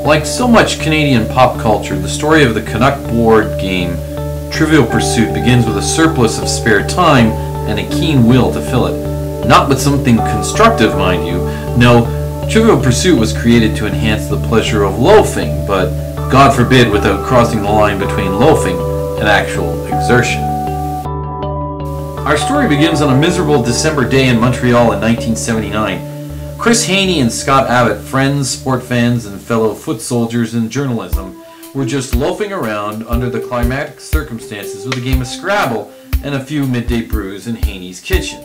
Like so much Canadian pop culture, the story of the Canuck board game Trivial Pursuit begins with a surplus of spare time and a keen will to fill it. Not with something constructive, mind you. No, Trivial Pursuit was created to enhance the pleasure of loafing, but God forbid without crossing the line between loafing and actual exertion. Our story begins on a miserable December day in Montreal in 1979. Chris Haney and Scott Abbott, friends, sport fans, and fellow foot soldiers in journalism, were just loafing around under the climatic circumstances with a game of Scrabble and a few midday brews in Haney's kitchen.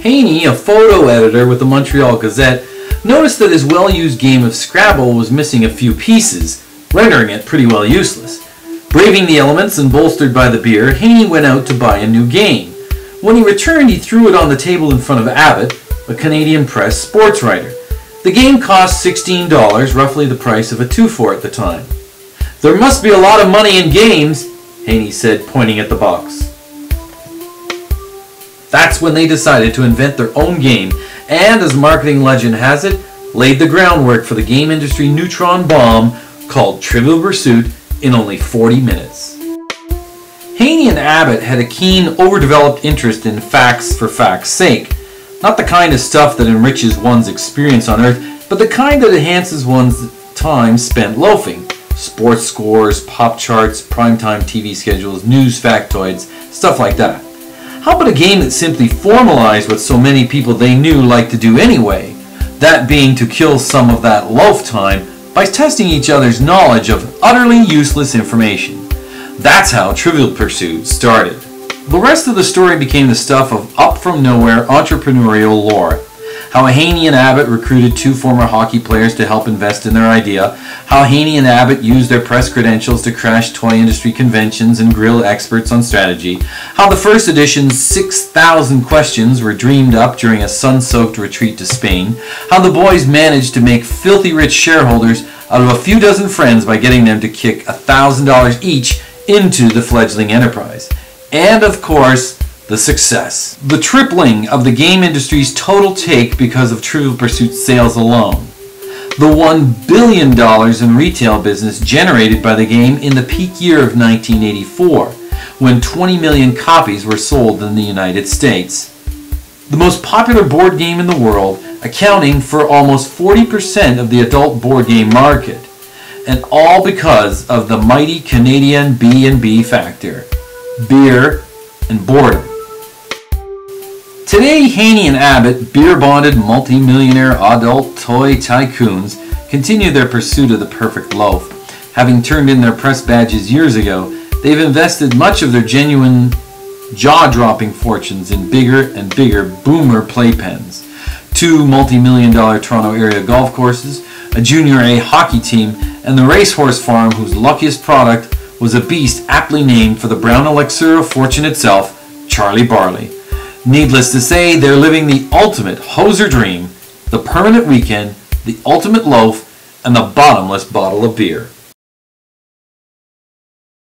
Haney, a photo editor with the Montreal Gazette, noticed that his well-used game of Scrabble was missing a few pieces, rendering it pretty well useless. Braving the elements and bolstered by the beer, Haney went out to buy a new game. When he returned, he threw it on the table in front of Abbott, a Canadian Press sports writer. The game cost $16, roughly the price of a 2-4 at the time. "There must be a lot of money in games," Haney said, pointing at the box. That's when they decided to invent their own game, and as marketing legend has it, laid the groundwork for the game industry neutron bomb called Trivial Pursuit in only 40 minutes. Haney and Abbott had a keen, overdeveloped interest in facts for facts' sake. Not the kind of stuff that enriches one's experience on Earth, but the kind that enhances one's time spent loafing. Sports scores, pop charts, primetime TV schedules, news factoids, stuff like that. How about a game that simply formalized what so many people they knew liked to do anyway? That being to kill some of that loaf time by testing each other's knowledge of utterly useless information. That's how Trivial Pursuit started. The rest of the story became the stuff of up-from-nowhere entrepreneurial lore. How Haney and Abbott recruited 2 former hockey players to help invest in their idea. How Haney and Abbott used their press credentials to crash toy industry conventions and grill experts on strategy. How the first edition's 6,000 questions were dreamed up during a sun-soaked retreat to Spain. How the boys managed to make filthy rich shareholders out of a few dozen friends by getting them to kick $1,000 each into the fledgling enterprise. And of course, the success. The tripling of the game industry's total take because of Trivial Pursuit sales alone. The $1 billion in retail business generated by the game in the peak year of 1984, when 20 million copies were sold in the United States. The most popular board game in the world, accounting for almost 40% of the adult board game market. And all because of the mighty Canadian B&B factor. Beer and boredom. Today, Haney and Abbott, beer-bonded multi-millionaire adult toy tycoons, continue their pursuit of the perfect loaf. Having turned in their press badges years ago, they've invested much of their genuine, jaw-dropping fortunes in bigger and bigger boomer playpens. 2 multi-million-dollar Toronto area golf courses, a Junior A hockey team, and the racehorse farm whose luckiest product was a beast aptly named for the brown elixir of fortune itself, Charlie Barley. Needless to say, they're living the ultimate hoser dream, the permanent weekend, the ultimate loaf, and the bottomless bottle of beer.